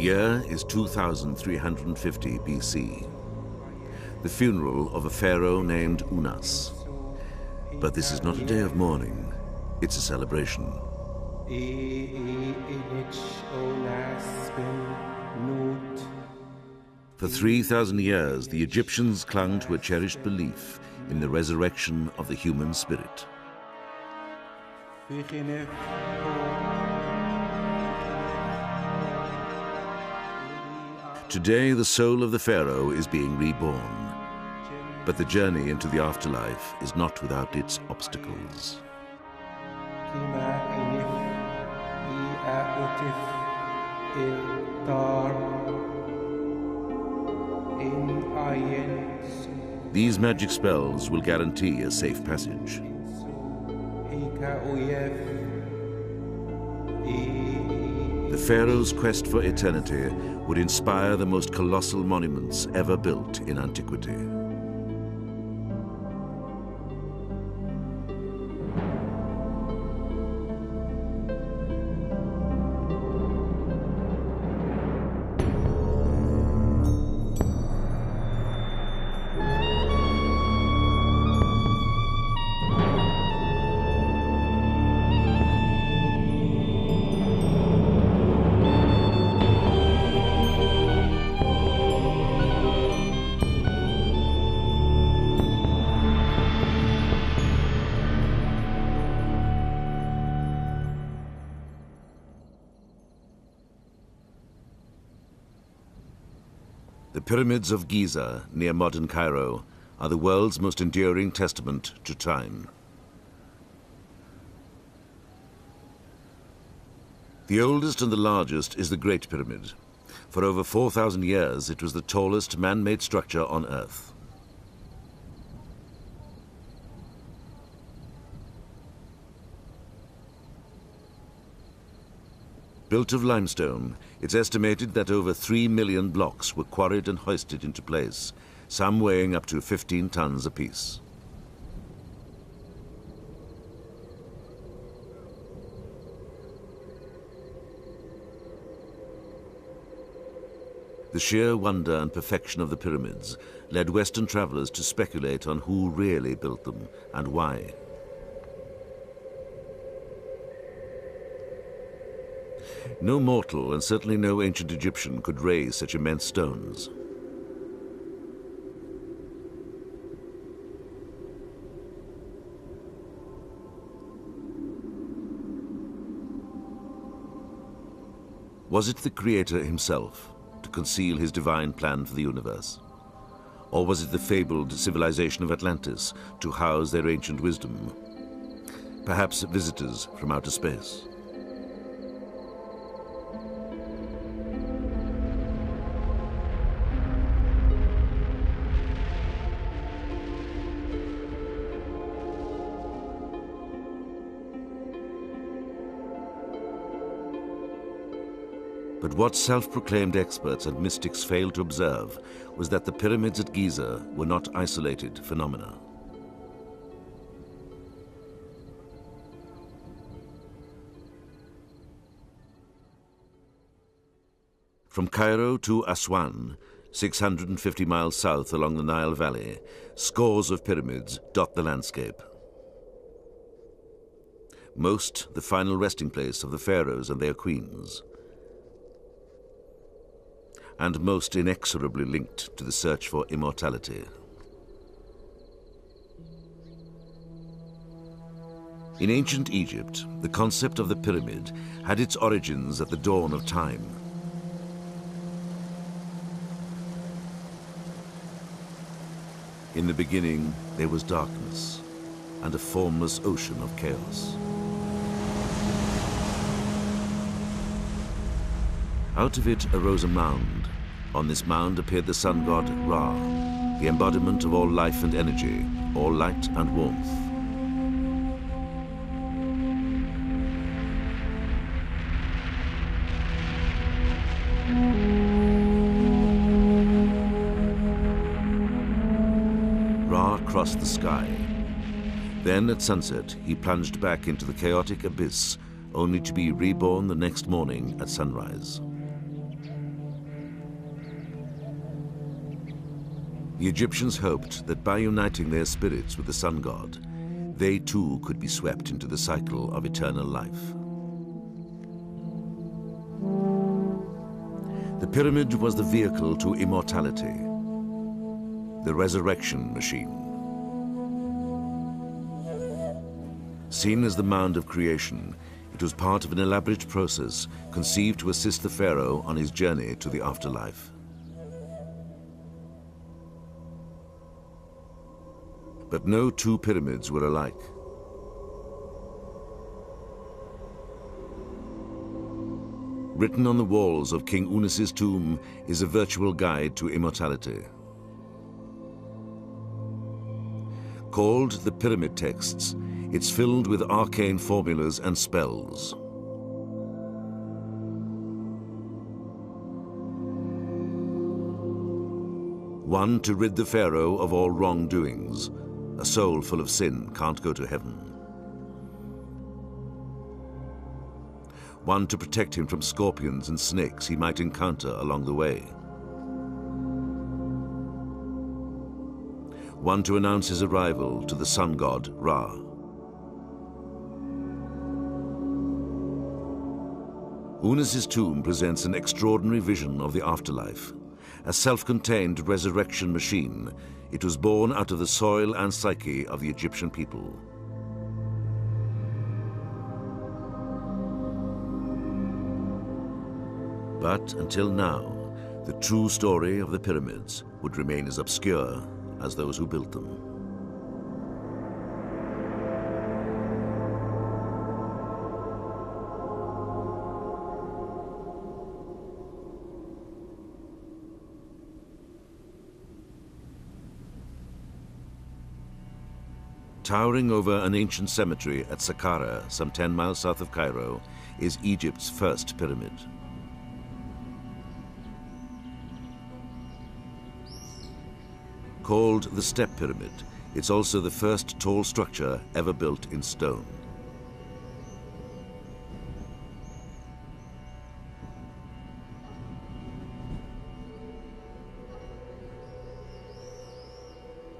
year is 2350 BC. The funeral of a pharaoh named Unas. But this is not a day of mourning, it's a celebration. For 3,000 years, the Egyptians clung to a cherished belief in the resurrection of the human spirit. Today, the soul of the pharaoh is being reborn. But the journey into the afterlife is not without its obstacles. These magic spells will guarantee a safe passage. The pharaoh's quest for eternity would inspire the most colossal monuments ever built in antiquity. The pyramids of Giza, near modern Cairo, are the world's most enduring testament to time. The oldest and the largest is the Great Pyramid. For over 4,000 years, it was the tallest man-made structure on Earth. Built of limestone, it's estimated that over 3 million blocks were quarried and hoisted into place, some weighing up to 15 tons apiece. The sheer wonder and perfection of the pyramids led Western travelers to speculate on who really built them and why. No mortal, and certainly no ancient Egyptian, could raise such immense stones. Was it the Creator himself to conceal his divine plan for the universe? Or was it the fabled civilization of Atlantis to house their ancient wisdom? Perhaps visitors from outer space. But what self-proclaimed experts and mystics failed to observe was that the pyramids at Giza were not isolated phenomena. From Cairo to Aswan, 650 miles south along the Nile Valley, scores of pyramids dot the landscape. Most the final resting place of the pharaohs and their queens, and most inexorably linked to the search for immortality. In ancient Egypt, the concept of the pyramid had its origins at the dawn of time. In the beginning, there was darkness and a formless ocean of chaos. Out of it arose a mound. On this mound appeared the sun god Ra, the embodiment of all life and energy, all light and warmth. Ra crossed the sky. Then at sunset, he plunged back into the chaotic abyss, only to be reborn the next morning at sunrise. The Egyptians hoped that by uniting their spirits with the sun god, they too could be swept into the cycle of eternal life. The pyramid was the vehicle to immortality, the resurrection machine. Seen as the mound of creation, it was part of an elaborate process conceived to assist the pharaoh on his journey to the afterlife. But no two pyramids were alike. Written on the walls of King Unis's tomb is a virtual guide to immortality. Called the Pyramid Texts, it's filled with arcane formulas and spells. One to rid the pharaoh of all wrongdoings. A soul full of sin can't go to heaven. One to protect him from scorpions and snakes he might encounter along the way. One to announce his arrival to the sun god Ra. Unis's tomb presents an extraordinary vision of the afterlife. A self-contained resurrection machine, it was born out of the soil and psyche of the Egyptian people. But until now, the true story of the pyramids would remain as obscure as those who built them. Towering over an ancient cemetery at Saqqara, some 10 miles south of Cairo, is Egypt's first pyramid. Called the Step Pyramid, it's also the first tall structure ever built in stone.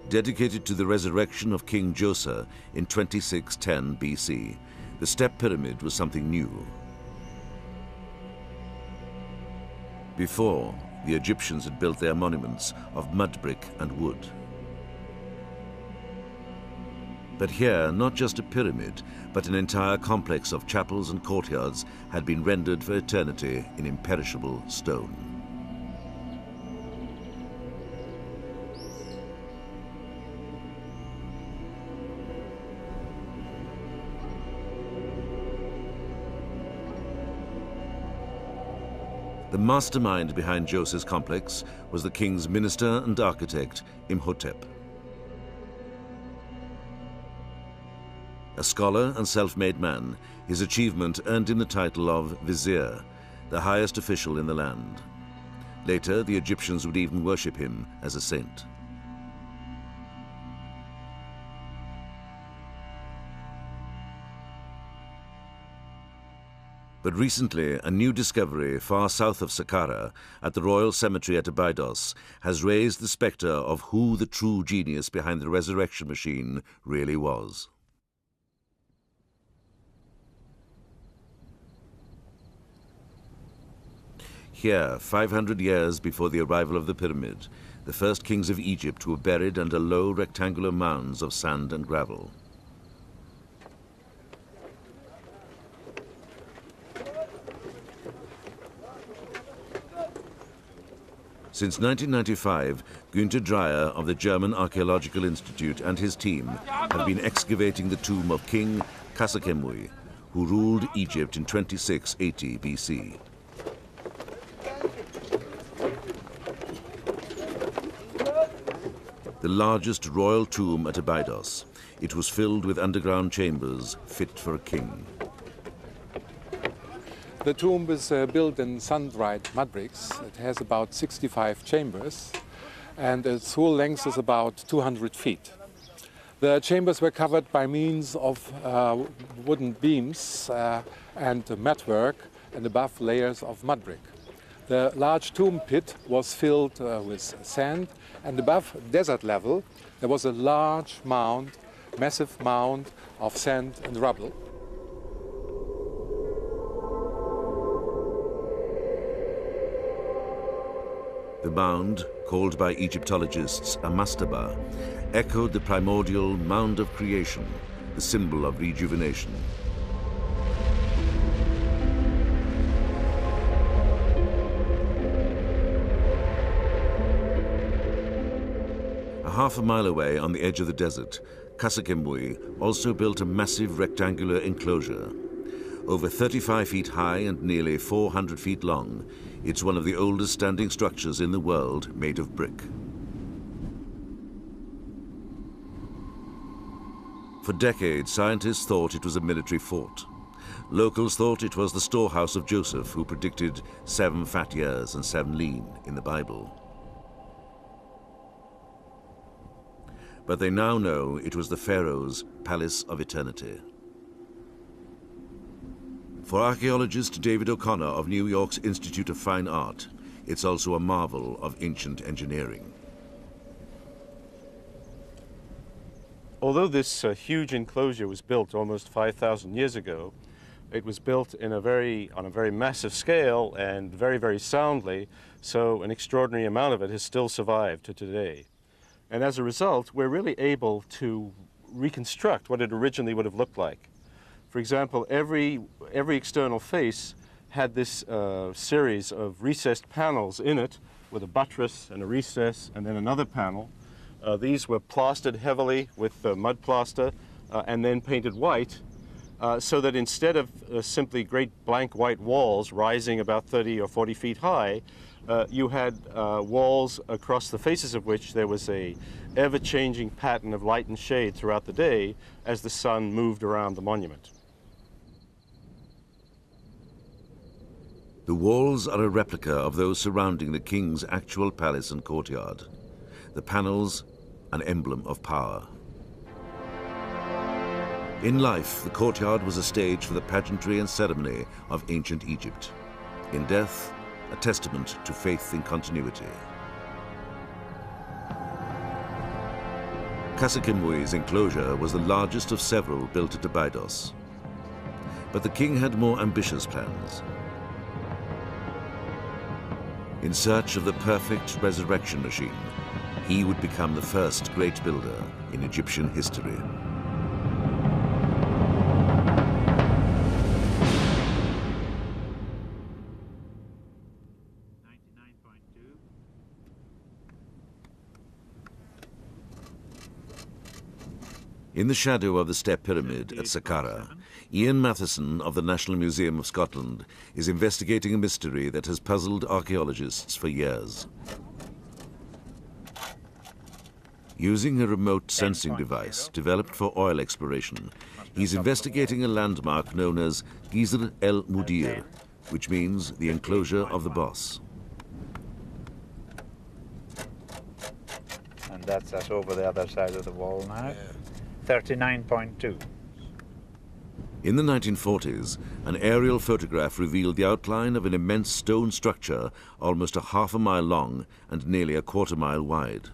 Dedicated to the resurrection of King Djoser in 2610 BC, the Step Pyramid was something new. Before, the Egyptians had built their monuments of mud brick and wood. But here, not just a pyramid, but an entire complex of chapels and courtyards had been rendered for eternity in imperishable stone. The mastermind behind Djoser's complex was the king's minister and architect, Imhotep. A scholar and self-made man, his achievement earned him the title of vizier, the highest official in the land. Later, the Egyptians would even worship him as a saint. But recently, a new discovery far south of Saqqara, at the Royal Cemetery at Abydos, has raised the spectre of who the true genius behind the resurrection machine really was. Here, 500 years before the arrival of the pyramid, the first kings of Egypt were buried under low rectangular mounds of sand and gravel. Since 1995, Günther Dreyer of the German Archaeological Institute and his team have been excavating the tomb of King Khasakemui, who ruled Egypt in 2680 BC. The largest royal tomb at Abydos, it was filled with underground chambers fit for a king. The tomb is built in sun-dried mud bricks. It has about 65 chambers, and its whole length is about 200 feet. The chambers were covered by means of wooden beams and matwork and above layers of mud brick. The large tomb pit was filled with sand, and above desert level there was a large mound, massive mound of sand and rubble. The mound, called by Egyptologists a mastaba, echoed the primordial mound of creation, the symbol of rejuvenation. Half a mile away on the edge of the desert, Kasekemui also built a massive rectangular enclosure. Over 35 feet high and nearly 400 feet long, it's one of the oldest standing structures in the world made of brick. For decades, scientists thought it was a military fort. Locals thought it was the storehouse of Joseph, who predicted 7 fat years and 7 lean in the Bible. But they now know it was the Pharaoh's Palace of Eternity. For archaeologist David O'Connor of New York's Institute of Fine Art, it's also a marvel of ancient engineering. Although this huge enclosure was built almost 5,000 years ago, it was built on a very massive scale and very, very soundly, so an extraordinary amount of it has still survived to today. And as a result, we're really able to reconstruct what it originally would have looked like. For example, every external face had this series of recessed panels in it with a buttress and a recess and then another panel. These were plastered heavily with mud plaster and then painted white so that instead of simply great blank white walls rising about 30 or 40 feet high, you had walls across the faces of which there was a ever-changing pattern of light and shade throughout the day as the sun moved around the monument. The walls are a replica of those surrounding the king's actual palace and courtyard. The panels, an emblem of power. In life, the courtyard was a stage for the pageantry and ceremony of ancient Egypt. In death, a testament to faith in continuity. Kasekemui's enclosure was the largest of several built at Abydos. But the king had more ambitious plans. In search of the perfect resurrection machine, he would become the first great builder in Egyptian history. In the shadow of the Step Pyramid at Saqqara, Ian Matheson of the National Museum of Scotland is investigating a mystery that has puzzled archaeologists for years. Using a remote sensing device developed for oil exploration, he's investigating a landmark known as Gizr el Mudir, which means the enclosure of the boss. And that's us over the other side of the wall now. 39.2. In the 1940s, an aerial photograph revealed the outline of an immense stone structure almost a half a mile long and nearly a quarter mile wide.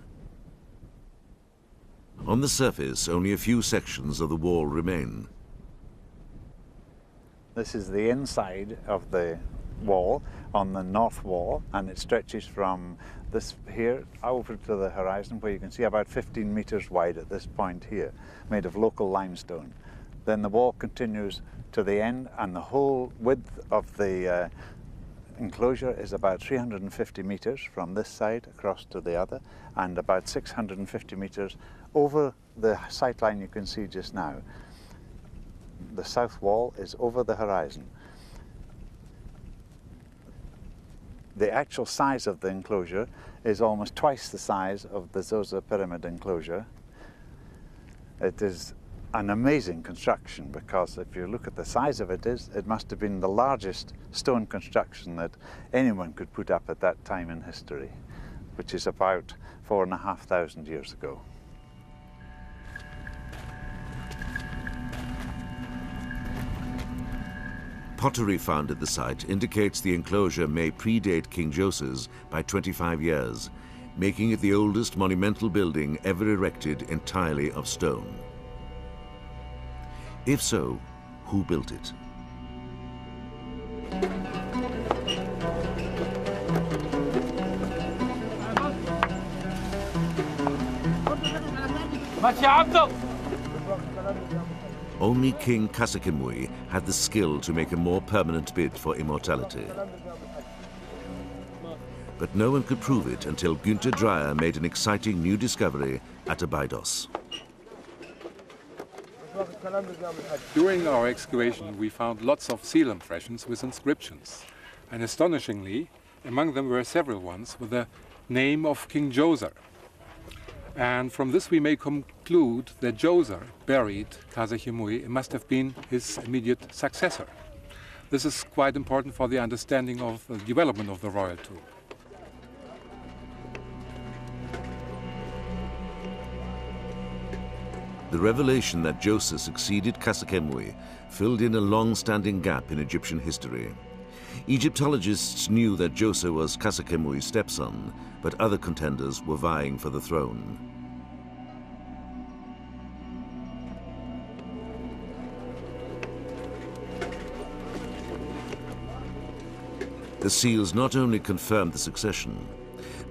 On the surface, only a few sections of the wall remain. This is the inside of the wall on the north wall, and it stretches from this here over to the horizon, where you can see about 15 meters wide at this point here, made of local limestone. Then the wall continues to the end, and the whole width of the enclosure is about 350 meters from this side across to the other, and about 650 meters over the sight line you can see just now. The south wall is over the horizon. The actual size of the enclosure is almost twice the size of the Zoser Pyramid enclosure. It is an amazing construction, because if you look at the size of it, it must have been the largest stone construction that anyone could put up at that time in history, which is about 4,500 years ago. Pottery found at the site indicates the enclosure may predate King Djoser's by 25 years, making it the oldest monumental building ever erected entirely of stone. If so, who built it? Only King Kasekemui had the skill to make a more permanent bid for immortality. But no one could prove it until Günther Dreyer made an exciting new discovery at Abydos. During our excavation, we found lots of seal impressions with inscriptions. And astonishingly, among them were several ones with the name of King Djoser. And from this we may conclude that Djoser buried Kasekemui. It must have been his immediate successor. This is quite important for the understanding of the development of the royal tomb. The revelation that Djoser succeeded Kasekemui filled in a long-standing gap in Egyptian history. Egyptologists knew that Djoser was Kasekemui's stepson, but other contenders were vying for the throne. The seals not only confirmed the succession.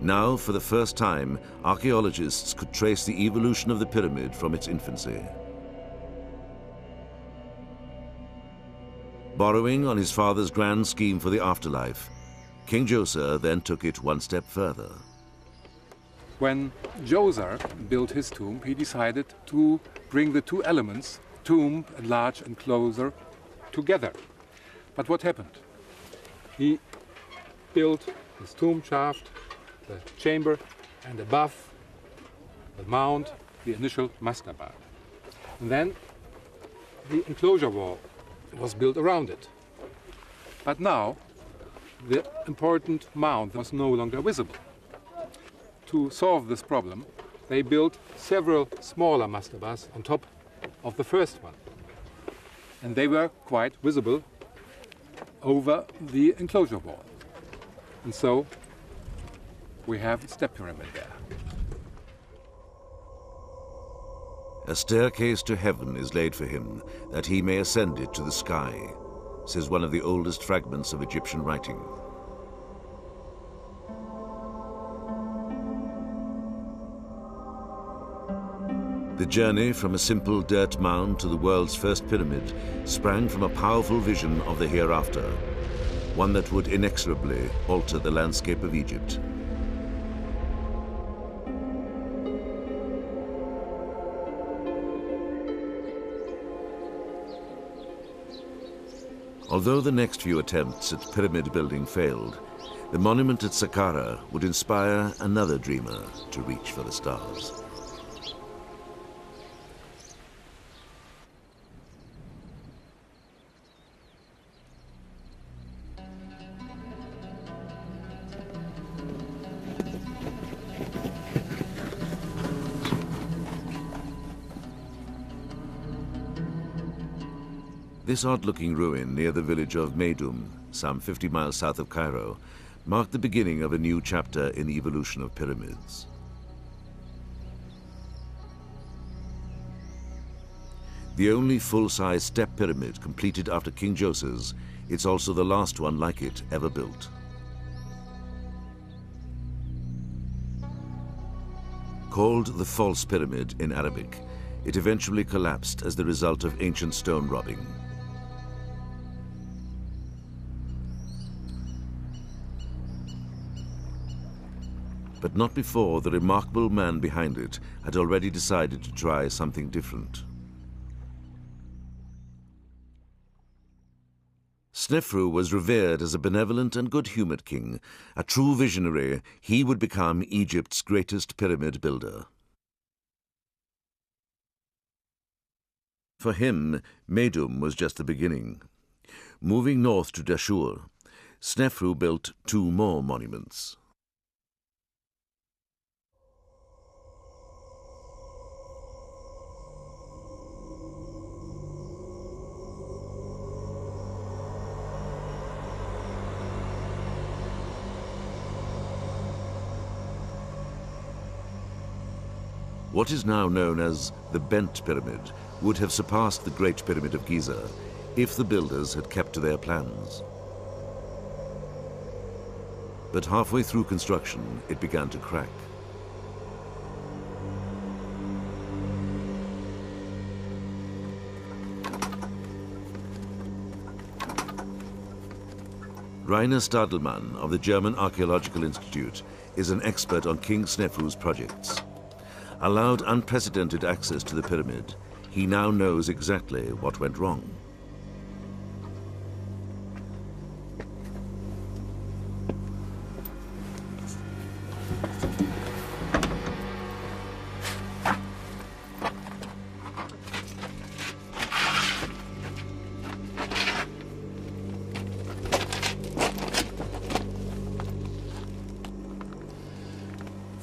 Now, for the first time, archaeologists could trace the evolution of the pyramid from its infancy. Borrowing on his father's grand scheme for the afterlife, King Djoser then took it one step further. When Djoser built his tomb, he decided to bring the two elements, tomb and large enclosure, together. But what happened? He built his tomb shaft, the chamber, and above the mound, the initial mastaba. And then the enclosure wall was built around it. But now the important mound was no longer visible. To solve this problem, they built several smaller mastabas on top of the first one. And they were quite visible over the enclosure wall. And so we have a step pyramid there. A staircase to heaven is laid for him, that he may ascend it to the sky, says one of the oldest fragments of Egyptian writing. The journey from a simple dirt mound to the world's first pyramid sprang from a powerful vision of the hereafter, one that would inexorably alter the landscape of Egypt. Although the next few attempts at pyramid building failed, the monument at Saqqara would inspire another dreamer to reach for the stars. This odd-looking ruin near the village of Meidum, some 50 miles south of Cairo, marked the beginning of a new chapter in the evolution of pyramids. The only full-size step pyramid completed after King Djoser's, it's also the last one like it ever built. Called the False Pyramid in Arabic, it eventually collapsed as the result of ancient stone robbing. But not before the remarkable man behind it had already decided to try something different. Snefru was revered as a benevolent and good-humored king. A true visionary, he would become Egypt's greatest pyramid builder. For him, Meidum was just the beginning. Moving north to Dashur, Snefru built 2 more monuments. What is now known as the Bent Pyramid would have surpassed the Great Pyramid of Giza if the builders had kept to their plans. But halfway through construction, it began to crack. Rainer Stadelmann of the German Archaeological Institute is an expert on King Snefru's projects. Allowed unprecedented access to the pyramid, he now knows exactly what went wrong.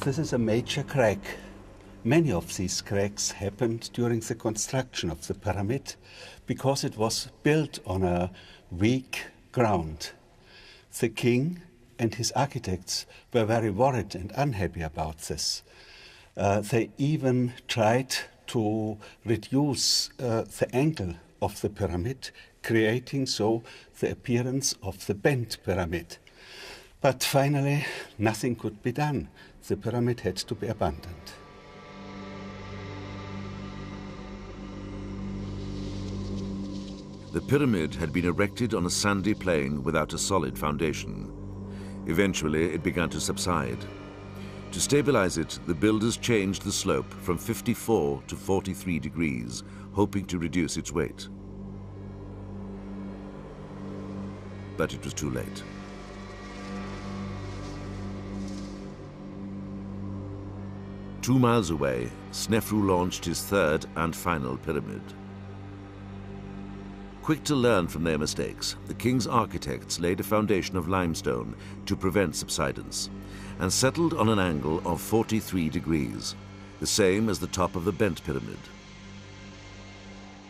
This is a major crack. Many of these cracks happened during the construction of the pyramid because it was built on a weak ground. The king and his architects were very worried and unhappy about this. They even tried to reduce the angle of the pyramid, creating so the appearance of the bent pyramid. But finally, nothing could be done. The pyramid had to be abandoned. The pyramid had been erected on a sandy plain without a solid foundation. Eventually, it began to subside. To stabilize it, the builders changed the slope from 54 to 43 degrees, hoping to reduce its weight. But it was too late. Two miles away, Snefru launched his third and final pyramid. Quick to learn from their mistakes, the king's architects laid a foundation of limestone to prevent subsidence and settled on an angle of 43 degrees, the same as the top of the bent pyramid.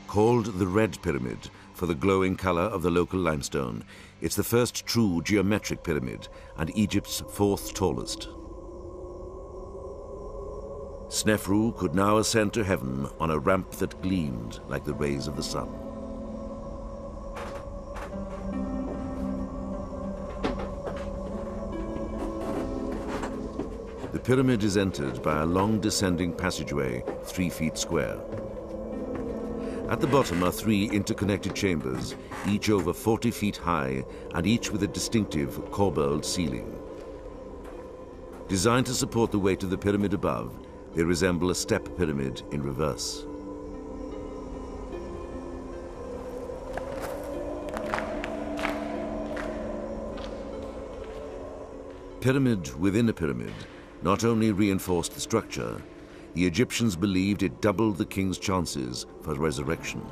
Called the Red Pyramid for the glowing color of the local limestone, it's the first true geometric pyramid and Egypt's fourth tallest. Snefru could now ascend to heaven on a ramp that gleamed like the rays of the sun. The pyramid is entered by a long descending passageway, 3 feet square. At the bottom are 3 interconnected chambers, each over 40 feet high and each with a distinctive corbelled ceiling. Designed to support the weight of the pyramid above, they resemble a step pyramid in reverse. Pyramid within a pyramid not only reinforced the structure, the Egyptians believed it doubled the king's chances for resurrection.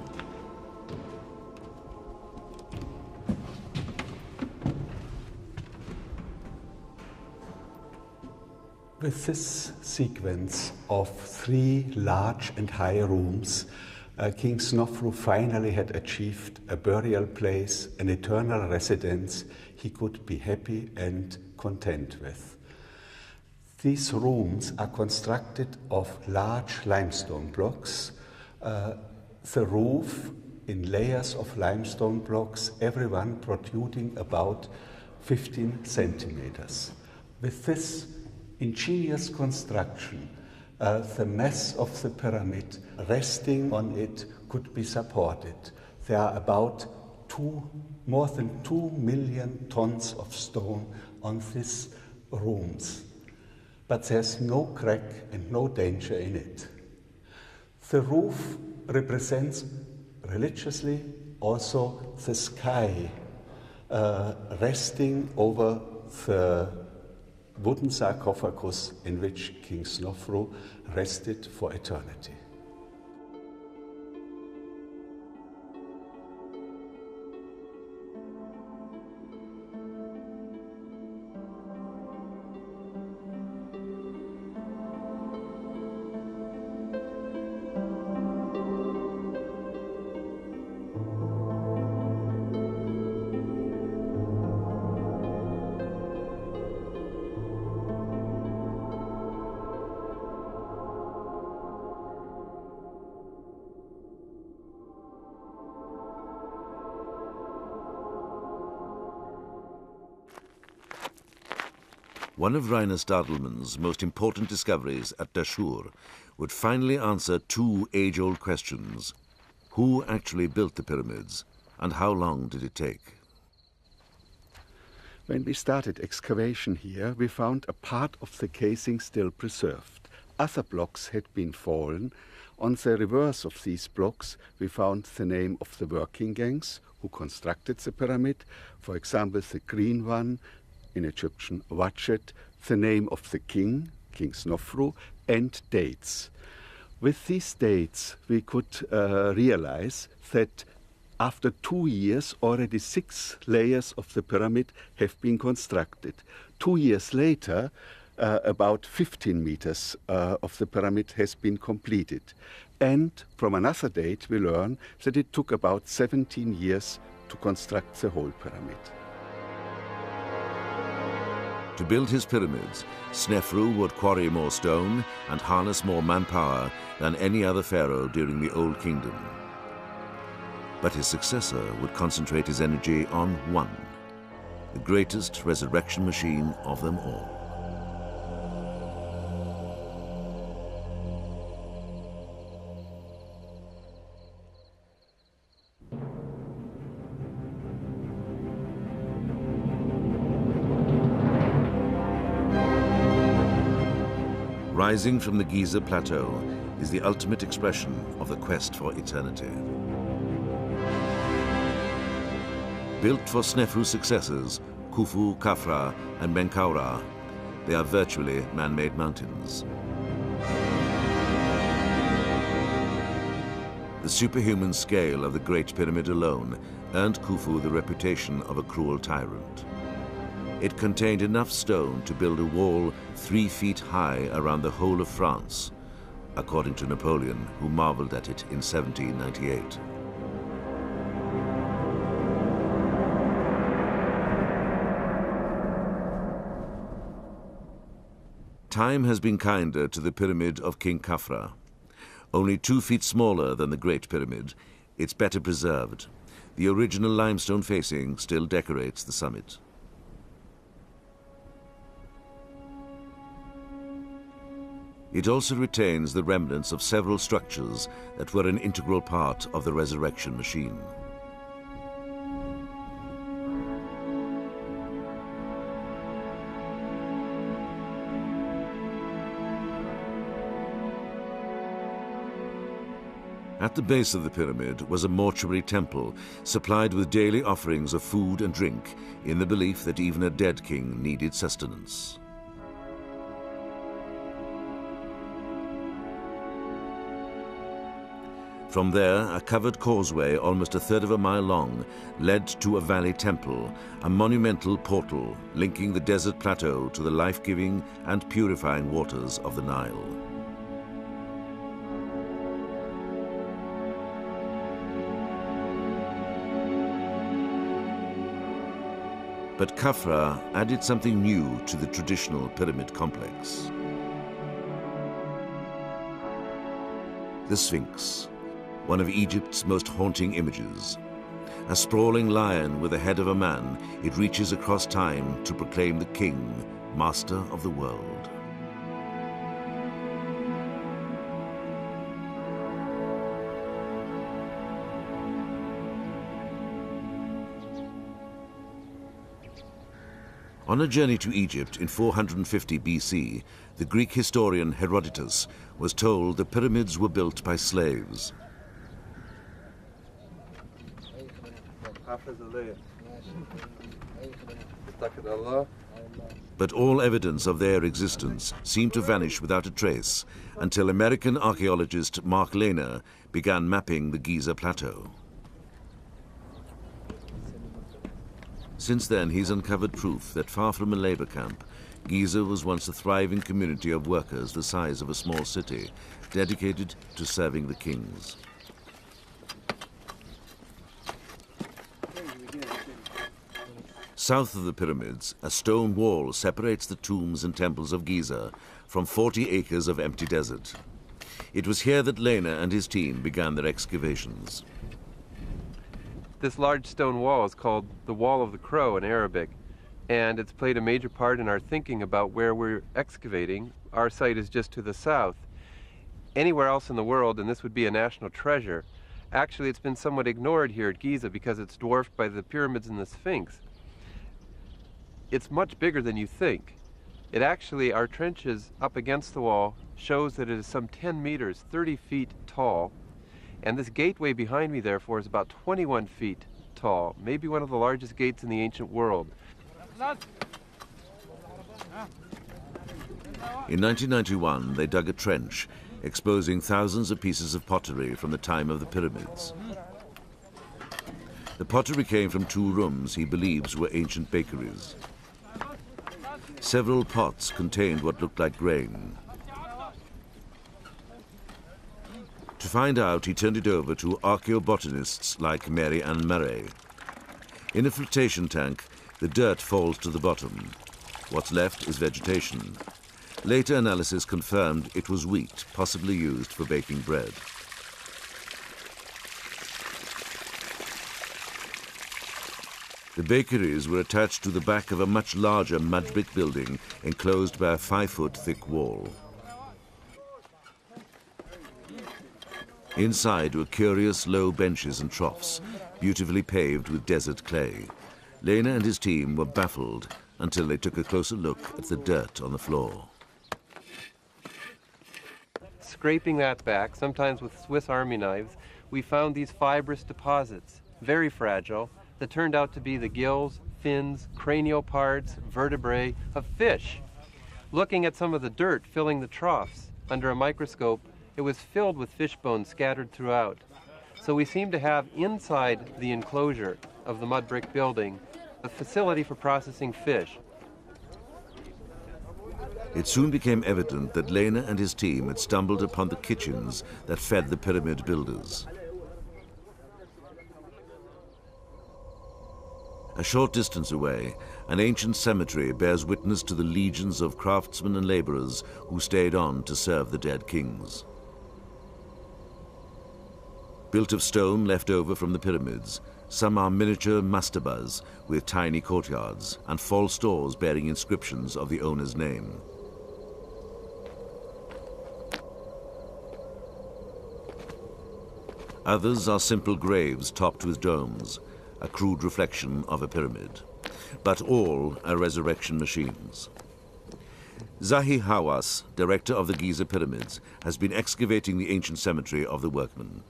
With this sequence of 3 large and high rooms, King Snefru finally had achieved a burial place, an eternal residence he could be happy and content with. These rooms are constructed of large limestone blocks. The roof in layers of limestone blocks, everyone protruding about 15 centimeters. With this ingenious construction, the mass of the pyramid resting on it could be supported. There are about more than 2 million tons of stone on these rooms. But there's no crack and no danger in it. The roof represents religiously also the sky resting over the wooden sarcophagus in which King Snefru rested for eternity. One of Rainer Stadelmann's most important discoveries at Dashur would finally answer two age-old questions. Who actually built the pyramids, and how long did it take? When we started excavation here, we found a part of the casing still preserved. Other blocks had been fallen. On the reverse of these blocks, we found the name of the working gangs who constructed the pyramid. For example, the green one, in Egyptian, Wachet, the name of the king, King Snofru, and dates. With these dates, we could realize that after 2 years, already 6 layers of the pyramid have been constructed. 2 years later, about 15 meters of the pyramid has been completed. And from another date, we learn that it took about 17 years to construct the whole pyramid. To build his pyramids, Snefru would quarry more stone and harness more manpower than any other pharaoh during the Old Kingdom. But his successor would concentrate his energy on one, the greatest resurrection machine of them all. Rising from the Giza Plateau is the ultimate expression of the quest for eternity. Built for Snefru's successors, Khufu, Khafra, and Menkaura, they are virtually man-made mountains. The superhuman scale of the Great Pyramid alone earned Khufu the reputation of a cruel tyrant. It contained enough stone to build a wall 3 feet high around the whole of France, according to Napoleon, who marveled at it in 1798. Time has been kinder to the pyramid of King Khafra. Only 2 feet smaller than the Great Pyramid, it's better preserved. The original limestone facing still decorates the summit. It also retains the remnants of several structures that were an integral part of the resurrection machine. At the base of the pyramid was a mortuary temple supplied with daily offerings of food and drink in the belief that even a dead king needed sustenance. From there, a covered causeway almost 1/3 of a mile long led to a valley temple, a monumental portal linking the desert plateau to the life-giving and purifying waters of the Nile. But Khafra added something new to the traditional pyramid complex. The Sphinx, one of Egypt's most haunting images. A sprawling lion with the head of a man, it reaches across time to proclaim the king, master of the world. On a journey to Egypt in 450 BC, the Greek historian Herodotus was told the pyramids were built by slaves. But all evidence of their existence seemed to vanish without a trace until American archaeologist Mark Lehner began mapping the Giza Plateau. Since then, he's uncovered proof that far from a labor camp, Giza was once a thriving community of workers the size of a small city, dedicated to serving the kings. South of the pyramids, a stone wall separates the tombs and temples of Giza from 40 acres of empty desert. It was here that Lehner and his team began their excavations. This large stone wall is called the Wall of the Crow in Arabic, and it's played a major part in our thinking about where we're excavating. Our site is just to the south. Anywhere else in the world, and this would be a national treasure, actually it's been somewhat ignored here at Giza because it's dwarfed by the pyramids and the Sphinx. It's much bigger than you think. It actually, our trenches up against the wall shows that it is some 10 meters, 30 feet tall, and this gateway behind me therefore is about 21 feet tall, maybe one of the largest gates in the ancient world. In 1991, they dug a trench, exposing thousands of pieces of pottery from the time of the pyramids. The pottery came from 2 rooms he believes were ancient bakeries. Several pots contained what looked like grain. To find out, he turned it over to archaeobotanists like Mary Ann Murray. In a flotation tank, the dirt falls to the bottom. What's left is vegetation. Later analysis confirmed it was wheat, possibly used for baking bread. The bakeries were attached to the back of a much larger mud brick building enclosed by a 5-foot thick wall. Inside were curious low benches and troughs, beautifully paved with desert clay. Lena and his team were baffled until they took a closer look at the dirt on the floor. Scraping that back, sometimes with Swiss Army knives, we found these fibrous deposits, very fragile, that turned out to be the gills, fins, cranial parts, vertebrae of fish. Looking at some of the dirt filling the troughs under a microscope, it was filled with fish bones scattered throughout. So we seem to have inside the enclosure of the mud brick building a facility for processing fish. It soon became evident that Lena and his team had stumbled upon the kitchens that fed the pyramid builders. A short distance away, an ancient cemetery bears witness to the legions of craftsmen and laborers who stayed on to serve the dead kings. Built of stone left over from the pyramids, some are miniature mastabas with tiny courtyards and false doors bearing inscriptions of the owner's name. Others are simple graves topped with domes, a crude reflection of a pyramid. But all are resurrection machines. Zahi Hawass, director of the Giza pyramids, has been excavating the ancient cemetery of the workmen.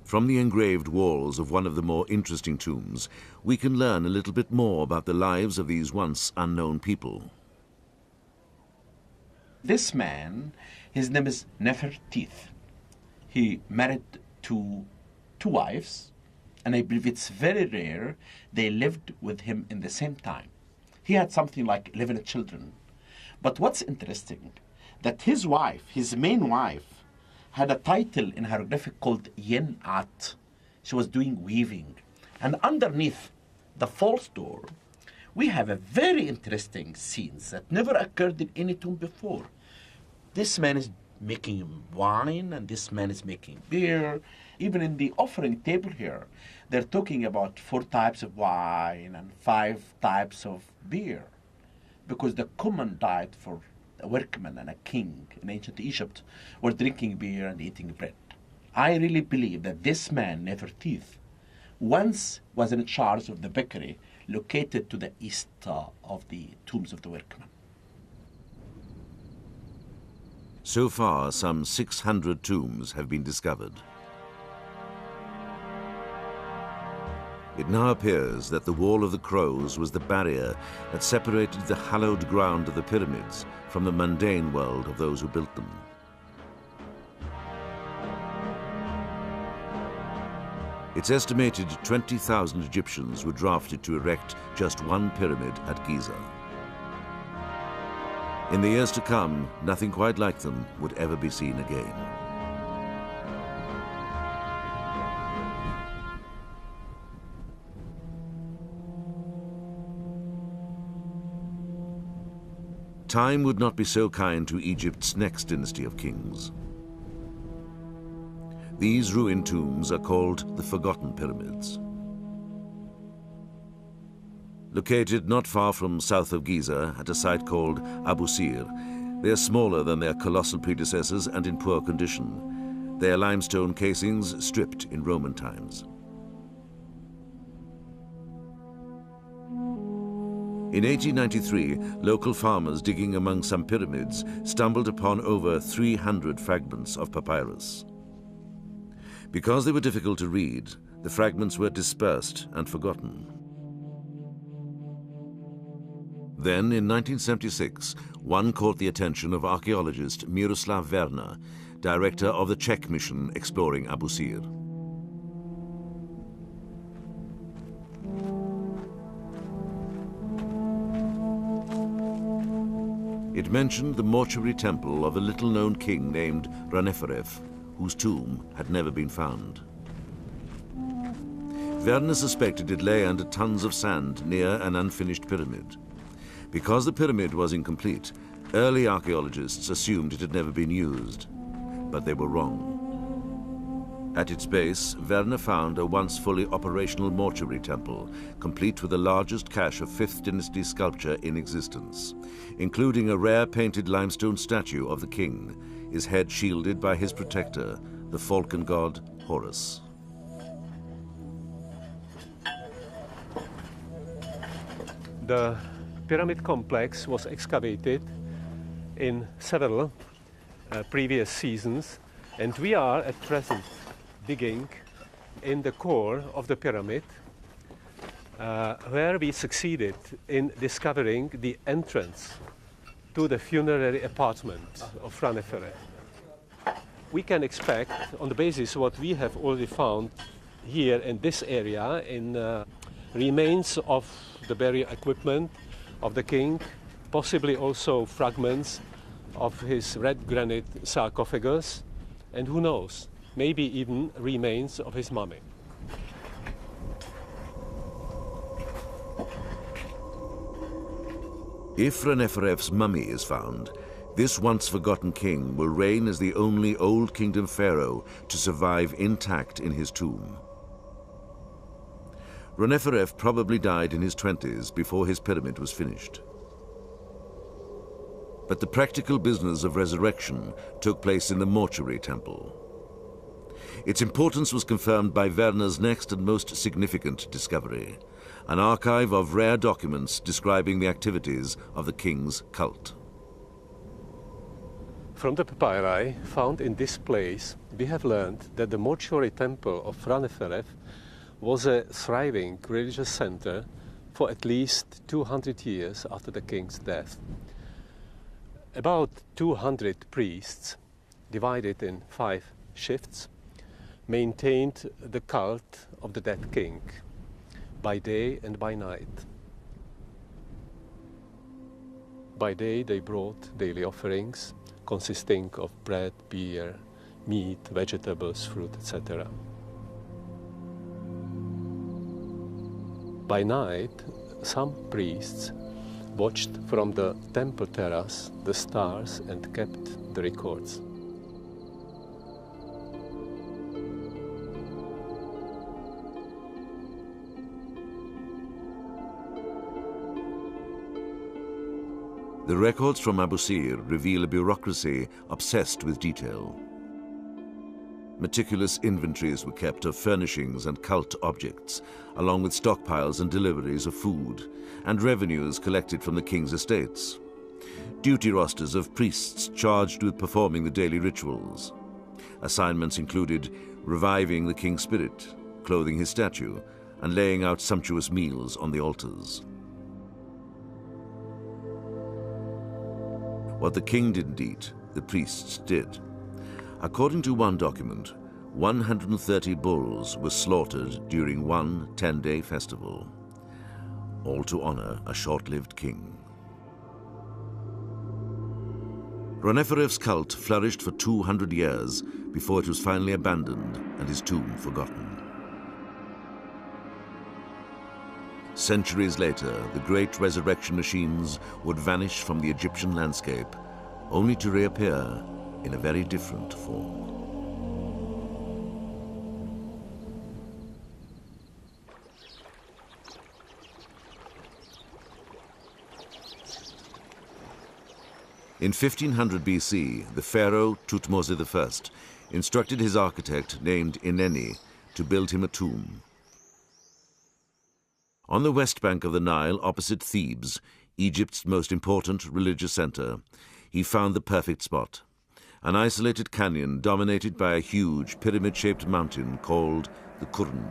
From the engraved walls of one of the more interesting tombs, we can learn a little bit more about the lives of these once unknown people. This man, his name is Nefertiti. He married to 2 wives, and I believe it's very rare they lived with him in the same time. He had something like 11 children. But what's interesting, that his wife, his main wife, had a title in hieroglyphic called Yen-At. She was doing weaving. And underneath the false door, we have a very interesting scenes that never occurred in any tomb before. This man is making wine, and this man is making beer. Even in the offering table here, they're talking about 4 types of wine and 5 types of beer. Because the common diet for a workman and a king in ancient Egypt were drinking beer and eating bread. I really believe that this man, Nefertiti, once was in charge of the bakery located to the east of the tombs of the workmen. So far, some 600 tombs have been discovered. It now appears that the Wall of the Crows was the barrier that separated the hallowed ground of the pyramids from the mundane world of those who built them. It's estimated 20,000 Egyptians were drafted to erect just one pyramid at Giza. In the years to come, nothing quite like them would ever be seen again. Time would not be so kind to Egypt's next dynasty of kings. These ruined tombs are called the Forgotten Pyramids. Located not far from south of Giza at a site called Abu Sir, they are smaller than their colossal predecessors and in poor condition. They are limestone casings stripped in Roman times. In 1893, local farmers digging among some pyramids stumbled upon over 300 fragments of papyrus. Because they were difficult to read, the fragments were dispersed and forgotten. Then, in 1976, one caught the attention of archaeologist Miroslav Werner, director of the Czech mission exploring Abu Sir. It mentioned the mortuary temple of a little-known king named Raneferef, whose tomb had never been found. Werner suspected it lay under tons of sand near an unfinished pyramid. Because the pyramid was incomplete, early archaeologists assumed it had never been used, but they were wrong. At its base, Werner found a once fully operational mortuary temple, complete with the largest cache of 5th dynasty sculpture in existence, including a rare painted limestone statue of the king, his head shielded by his protector, the falcon god Horus. The pyramid complex was excavated in several previous seasons, and we are at present digging in the core of the pyramid, where we succeeded in discovering the entrance to the funerary apartment of Raneferef. We can expect, on the basis of what we have already found here in this area, in remains of the burial equipment of the king, possibly also fragments of his red granite sarcophagus, and who knows, maybe even remains of his mummy. If Raneferef's mummy is found, this once forgotten king will reign as the only Old Kingdom pharaoh to survive intact in his tomb. Raneferef probably died in his 20s before his pyramid was finished. But the practical business of resurrection took place in the mortuary temple. Its importance was confirmed by Werner's next and most significant discovery, an archive of rare documents describing the activities of the king's cult. From the papyri found in this place, we have learned that the mortuary temple of Raneferef was a thriving religious center for at least 200 years after the king's death. About 200 priests, divided in 5 shifts, maintained the cult of the dead king by day and by night. By day they brought daily offerings consisting of bread, beer, meat, vegetables, fruit, etc. By night, some priests watched from the temple terrace the stars and kept the records. The records from Abu Sir reveal a bureaucracy obsessed with detail. Meticulous inventories were kept of furnishings and cult objects, along with stockpiles and deliveries of food, and revenues collected from the king's estates. Duty rosters of priests charged with performing the daily rituals. Assignments included reviving the king's spirit, clothing his statue, and laying out sumptuous meals on the altars. What the king didn't eat, the priests did. According to one document, 130 bulls were slaughtered during one 10-day festival, all to honor a short-lived king. Raneferef's cult flourished for 200 years before it was finally abandoned and his tomb forgotten. Centuries later, the great resurrection machines would vanish from the Egyptian landscape, only to reappear in a very different form. In 1500 BC, the pharaoh Thutmose I instructed his architect named Eneni to build him a tomb. On the west bank of the Nile, opposite Thebes, Egypt's most important religious center, he found the perfect spot, an isolated canyon dominated by a huge pyramid-shaped mountain called the Qurn.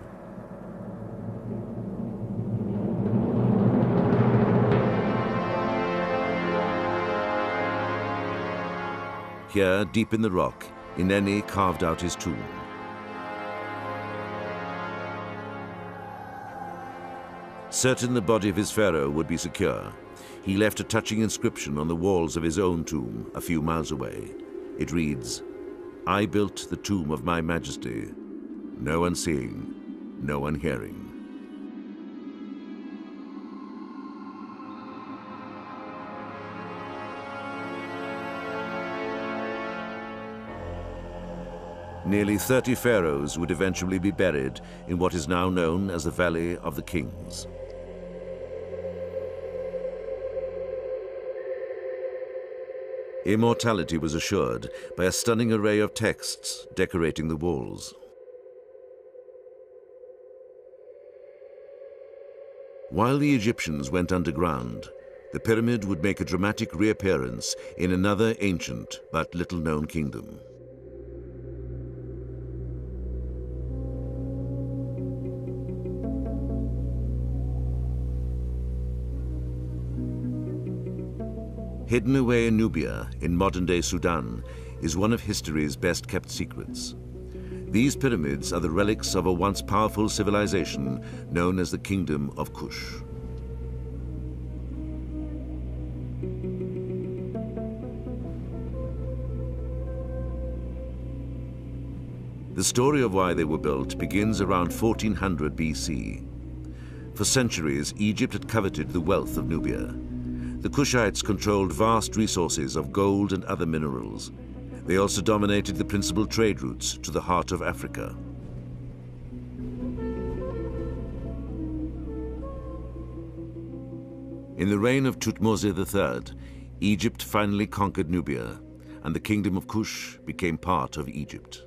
Here, deep in the rock, Eneni carved out his tomb. Certain the body of his pharaoh would be secure, he left a touching inscription on the walls of his own tomb a few miles away. It reads, "I built the tomb of my majesty, no one seeing, no one hearing." Nearly 30 pharaohs would eventually be buried in what is now known as the Valley of the Kings. Immortality was assured by a stunning array of texts decorating the walls. While the Egyptians went underground, the pyramid would make a dramatic reappearance in another ancient but little-known kingdom. Hidden away in Nubia, in modern-day Sudan, is one of history's best-kept secrets. These pyramids are the relics of a once powerful civilization known as the Kingdom of Kush. The story of why they were built begins around 1400 BC. For centuries, Egypt had coveted the wealth of Nubia. The Kushites controlled vast resources of gold and other minerals. They also dominated the principal trade routes to the heart of Africa. In the reign of Thutmose III, Egypt finally conquered Nubia, and the Kingdom of Kush became part of Egypt.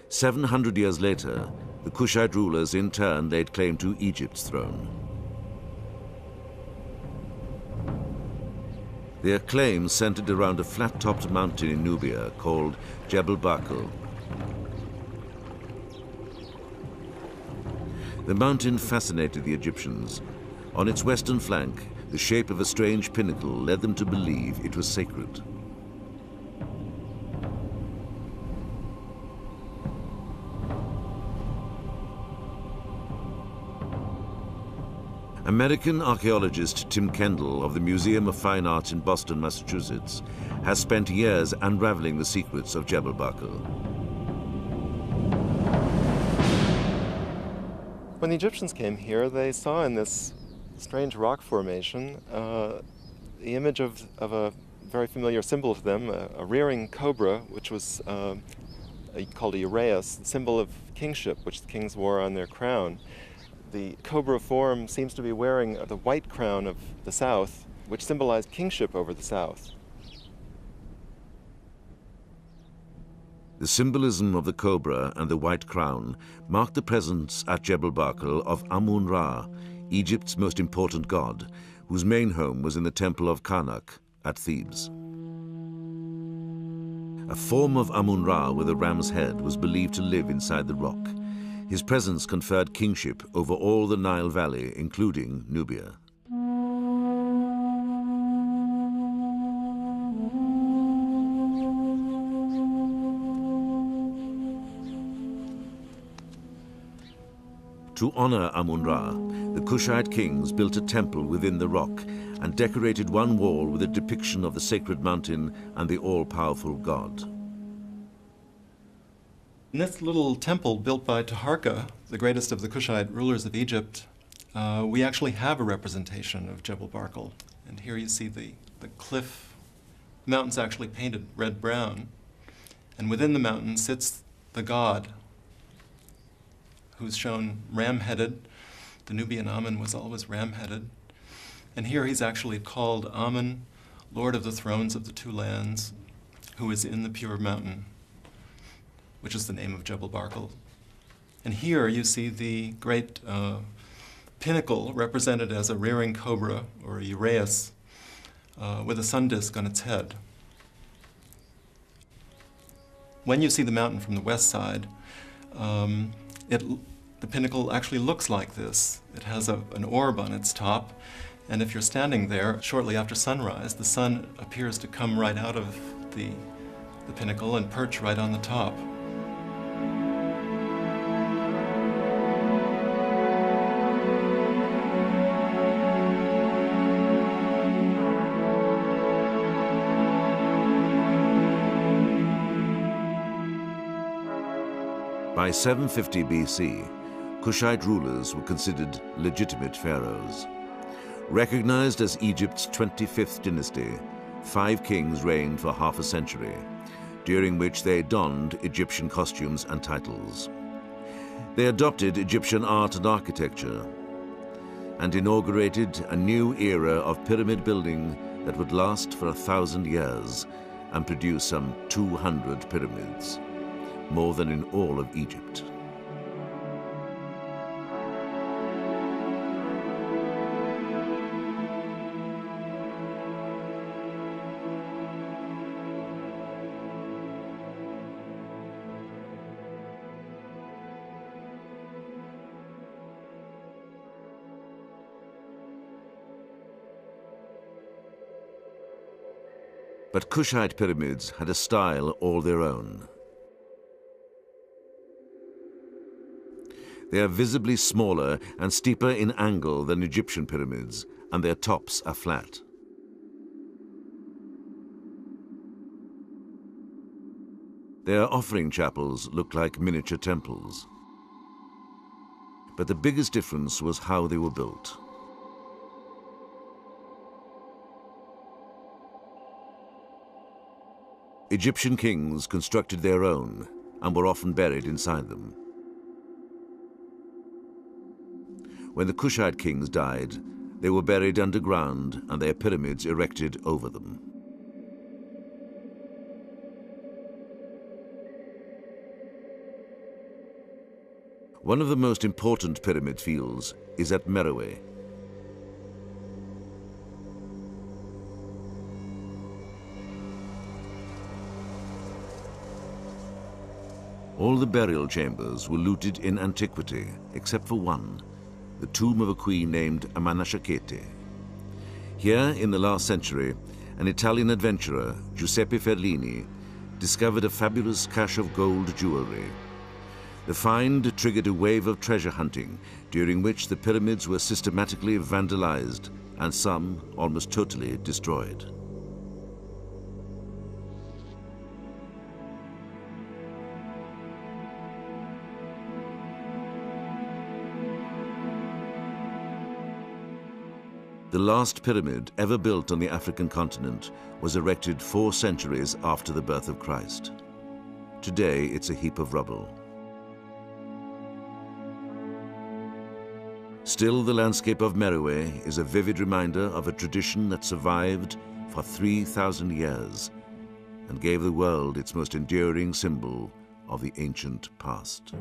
700 years later, the Kushite rulers in turn laid claim to Egypt's throne. Their claim centered around a flat-topped mountain in Nubia called Jebel Barkal. The mountain fascinated the Egyptians. On its western flank, the shape of a strange pinnacle led them to believe it was sacred. American archaeologist Tim Kendall of the Museum of Fine Arts in Boston, Massachusetts, has spent years unraveling the secrets of Jebel Barkal. When the Egyptians came here, they saw in this strange rock formation the image of a very familiar symbol to them, a rearing cobra, which was called a uraeus, the symbol of kingship, which the kings wore on their crown. The cobra form seems to be wearing the white crown of the south, which symbolized kingship over the south. The symbolism of the cobra and the white crown marked the presence at Jebel Barkal of Amun-Ra, Egypt's most important god, whose main home was in the temple of Karnak at Thebes. A form of Amun-Ra with a ram's head was believed to live inside the rock. His presence conferred kingship over all the Nile Valley, including Nubia. To honor Amun-Ra, the Kushite kings built a temple within the rock and decorated one wall with a depiction of the sacred mountain and the all-powerful god. In this little temple built by Taharka, the greatest of the Kushite rulers of Egypt, we actually have a representation of Jebel Barkal. And here you see the cliff. The mountain's actually painted red-brown. And within the mountain sits the god, who's shown ram-headed. The Nubian Amun was always ram-headed. And here he's actually called Amun, Lord of the thrones of the two lands, who is in the pure mountain, which is the name of Jebel Barkal. And here you see the great pinnacle represented as a rearing cobra, or a uraeus, with a sun disk on its head. When you see the mountain from the west side, the pinnacle actually looks like this. It has an orb on its top, and if you're standing there shortly after sunrise, the sun appears to come right out of the pinnacle and perch right on the top. By 750 BC, Kushite rulers were considered legitimate pharaohs. Recognized as Egypt's 25th dynasty, 5 kings reigned for half a century, during which they donned Egyptian costumes and titles. They adopted Egyptian art and architecture and inaugurated a new era of pyramid building that would last for 1,000 years and produce some 200 pyramids, more than in all of Egypt. But Kushite pyramids had a style all their own. They are visibly smaller and steeper in angle than Egyptian pyramids, and their tops are flat. Their offering chapels look like miniature temples. But the biggest difference was how they were built. Egyptian kings constructed their own and were often buried inside them. When the Kushite kings died, they were buried underground and their pyramids erected over them. One of the most important pyramid fields is at Meroe. All the burial chambers were looted in antiquity, except for one, the tomb of a queen named Amanashakete. Here, in the last century, an Italian adventurer, Giuseppe Ferlini, discovered a fabulous cache of gold jewelry. The find triggered a wave of treasure hunting, during which the pyramids were systematically vandalized and some almost totally destroyed. The last pyramid ever built on the African continent was erected 4 centuries after the birth of Christ. Today, it's a heap of rubble. Still, the landscape of Meroe is a vivid reminder of a tradition that survived for 3,000 years and gave the world its most enduring symbol of the ancient past.